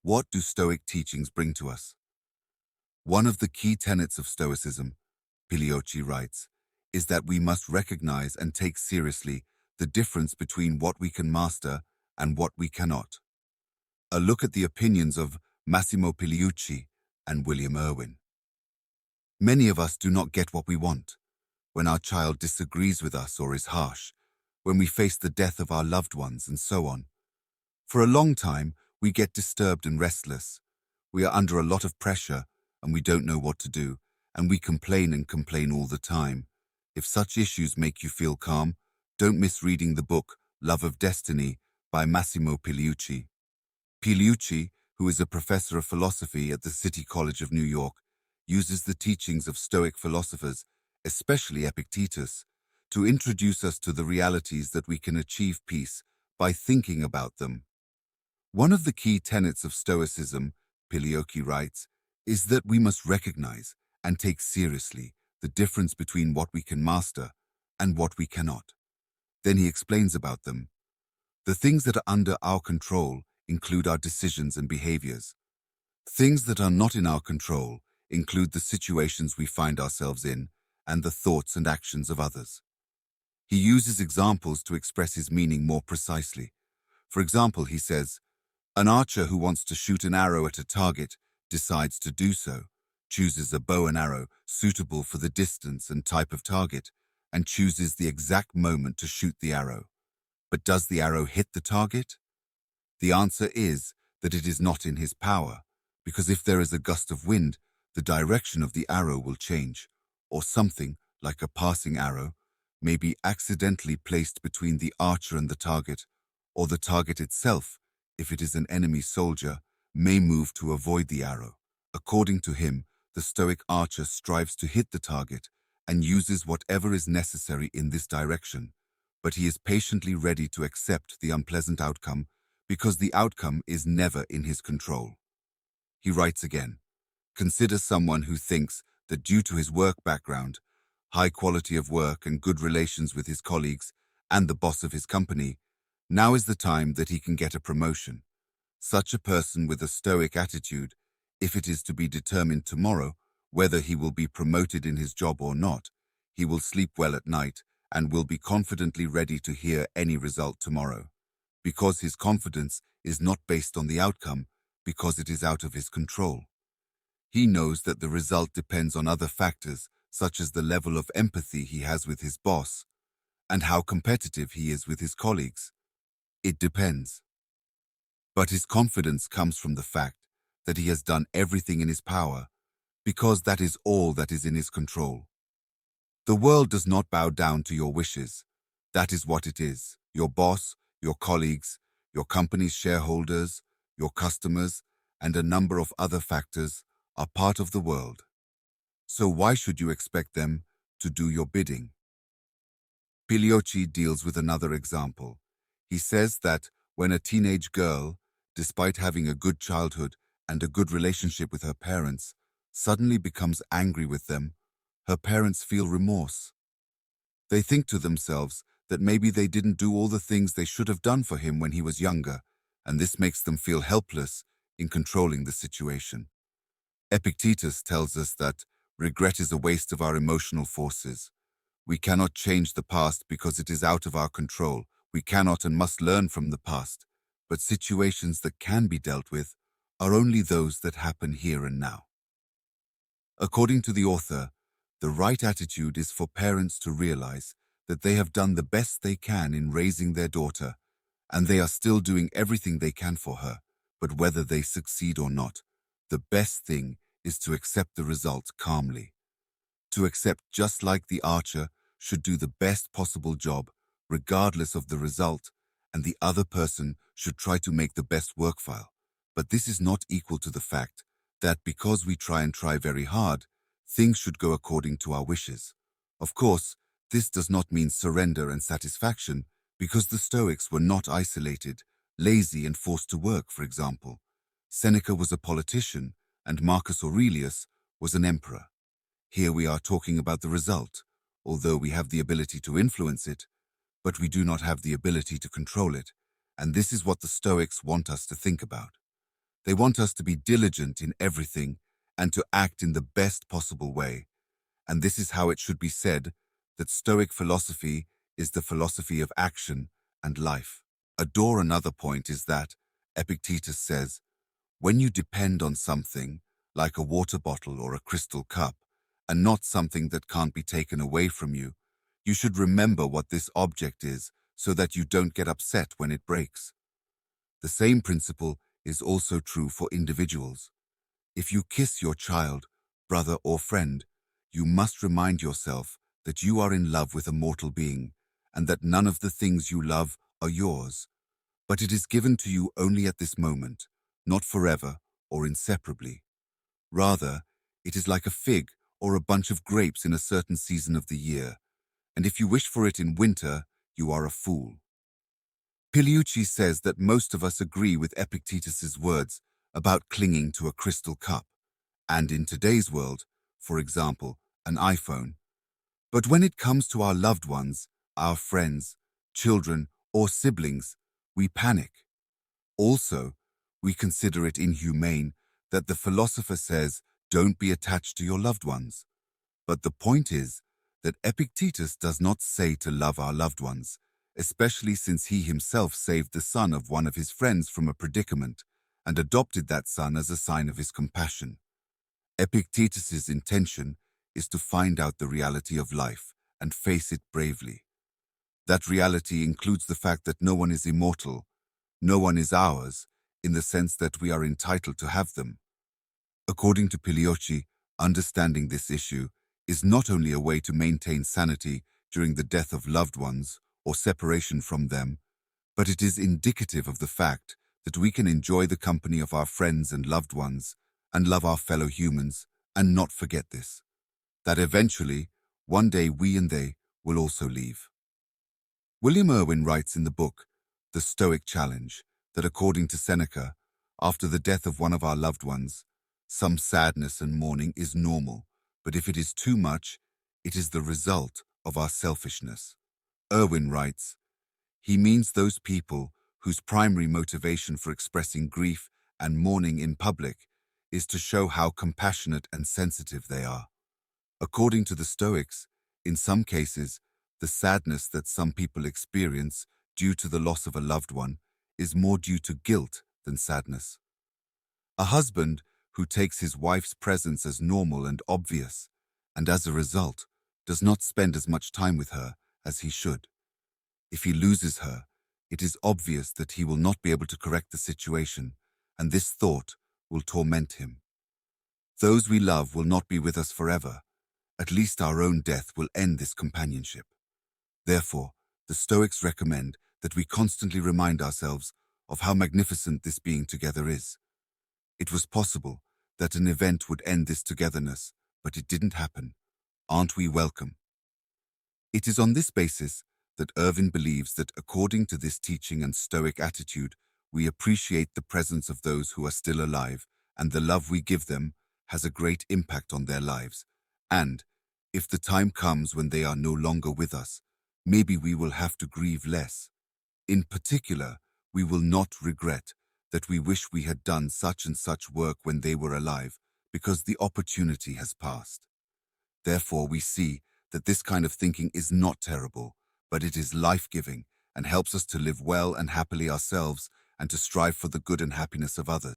What do Stoic teachings bring to us? One of the key tenets of Stoicism, Piliochi writes, is that we must recognize and take seriously the difference between what we can master and what we cannot. A look at the opinions of Massimo Pigliucci and William Irwin. Many of us do not get what we want. When our child disagrees with us or is harsh, when we face the death of our loved ones, and so on. For a long time, we get disturbed and restless. We are under a lot of pressure, and we don't know what to do, and we complain and complain all the time. If such issues make you feel calm, don't miss reading the book Love of Destiny by Massimo Pigliucci. Pigliucci, who is a professor of philosophy at the City College of New York, uses the teachings of Stoic philosophers, especially Epictetus, to introduce us to the realities that we can achieve peace by thinking about them. One of the key tenets of Stoicism, Pigliucci writes, is that we must recognize and take seriously the difference between what we can master and what we cannot. Then he explains about them. The things that are under our control include our decisions and behaviors. Things that are not in our control include the situations we find ourselves in and the thoughts and actions of others. He uses examples to express his meaning more precisely. For example, he says, an archer who wants to shoot an arrow at a target decides to do so, chooses a bow and arrow suitable for the distance and type of target, and chooses the exact moment to shoot the arrow. But does the arrow hit the target? The answer is that it is not in his power, because if there is a gust of wind, the direction of the arrow will change, or something, like a passing arrow, may be accidentally placed between the archer and the target, or the target itself, if it is an enemy soldier, may move to avoid the arrow. According to him, the Stoic archer strives to hit the target and uses whatever is necessary in this direction, but he is patiently ready to accept the unpleasant outcome because the outcome is never in his control. He writes again, consider someone who thinks that due to his work background, high quality of work and good relations with his colleagues and the boss of his company, now is the time that he can get a promotion. Such a person with a Stoic attitude, if it is to be determined tomorrow whether he will be promoted in his job or not, he will sleep well at night and will be confidently ready to hear any result tomorrow, because his confidence is not based on the outcome, because it is out of his control. He knows that the result depends on other factors, such as the level of empathy he has with his boss and how competitive he is with his colleagues. It depends. But his confidence comes from the fact that he has done everything in his power, because that is all that is in his control. The world does not bow down to your wishes. That is what it is. Your boss, your colleagues, your company's shareholders, your customers, and a number of other factors are part of the world. So why should you expect them to do your bidding? Pigliucci deals with another example. He says that when a teenage girl, despite having a good childhood and a good relationship with her parents, suddenly becomes angry with them, her parents feel remorse. They think to themselves that maybe they didn't do all the things they should have done for him when he was younger, and this makes them feel helpless in controlling the situation. Epictetus tells us that regret is a waste of our emotional forces. We cannot change the past because it is out of our control. We cannot and must learn from the past, but situations that can be dealt with are only those that happen here and now. According to the author, the right attitude is for parents to realize that they have done the best they can in raising their daughter, and they are still doing everything they can for her, but whether they succeed or not, the best thing is to accept the result calmly. To accept, just like the archer should do the best possible job, regardless of the result, and the other person should try to make the best work file. But this is not equal to the fact that because we try very hard, things should go according to our wishes. Of course, this does not mean surrender and satisfaction, because the Stoics were not isolated, lazy and forced to work, for example. Seneca was a politician, and Marcus Aurelius was an emperor. Here we are talking about the result, although we have the ability to influence it, but we do not have the ability to control it, and this is what the Stoics want us to think about. They want us to be diligent in everything and to act in the best possible way. And this is how it should be said that Stoic philosophy is the philosophy of action and life. Another point is that Epictetus says, when you depend on something, like a water bottle or a crystal cup, and not something that can't be taken away from you, you should remember what this object is so that you don't get upset when it breaks. The same principle is also true for individuals. If you kiss your child, brother or friend, you must remind yourself that you are in love with a mortal being, and that none of the things you love are yours, but it is given to you only at this moment, not forever or inseparably. Rather, it is like a fig or a bunch of grapes in a certain season of the year, and if you wish for it in winter, you are a fool. Pigliucci says that most of us agree with Epictetus's words about clinging to a crystal cup, and in today's world, for example, an iPhone. But when it comes to our loved ones, our friends, children, or siblings, we panic. Also, we consider it inhumane that the philosopher says, don't be attached to your loved ones. But the point is that Epictetus does not say to love our loved ones, especially since he himself saved the son of one of his friends from a predicament and adopted that son as a sign of his compassion. Epictetus's intention is to find out the reality of life and face it bravely. That reality includes the fact that no one is immortal, no one is ours, in the sense that we are entitled to have them. According to Pigliucci, understanding this issue is not only a way to maintain sanity during the death of loved ones or separation from them, but it is indicative of the fact that we can enjoy the company of our friends and loved ones and love our fellow humans and not forget this, that eventually, one day we and they will also leave. William Irwin writes in the book, The Stoic Challenge, that according to Seneca, after the death of one of our loved ones, some sadness and mourning is normal, but if it is too much, it is the result of our selfishness. Irwin writes, he means those people whose primary motivation for expressing grief and mourning in public is to show how compassionate and sensitive they are. According to the Stoics, in some cases, the sadness that some people experience due to the loss of a loved one is more due to guilt than sadness. A husband who takes his wife's presence as normal and obvious, and as a result, does not spend as much time with her as he should. If he loses her, it is obvious that he will not be able to correct the situation, and this thought will torment him. Those we love will not be with us forever. At least our own death will end this companionship. Therefore, the Stoics recommend that we constantly remind ourselves of how magnificent this being together is. It was possible that an event would end this togetherness, but it didn't happen. Aren't we welcome? It is on this basis that Irwin believes that according to this teaching and Stoic attitude, we appreciate the presence of those who are still alive, and the love we give them has a great impact on their lives. And, if the time comes when they are no longer with us, maybe we will have to grieve less. In particular, we will not regret that we wish we had done such and such work when they were alive, because the opportunity has passed. Therefore, we see that this kind of thinking is not terrible, but it is life-giving and helps us to live well and happily ourselves and to strive for the good and happiness of others.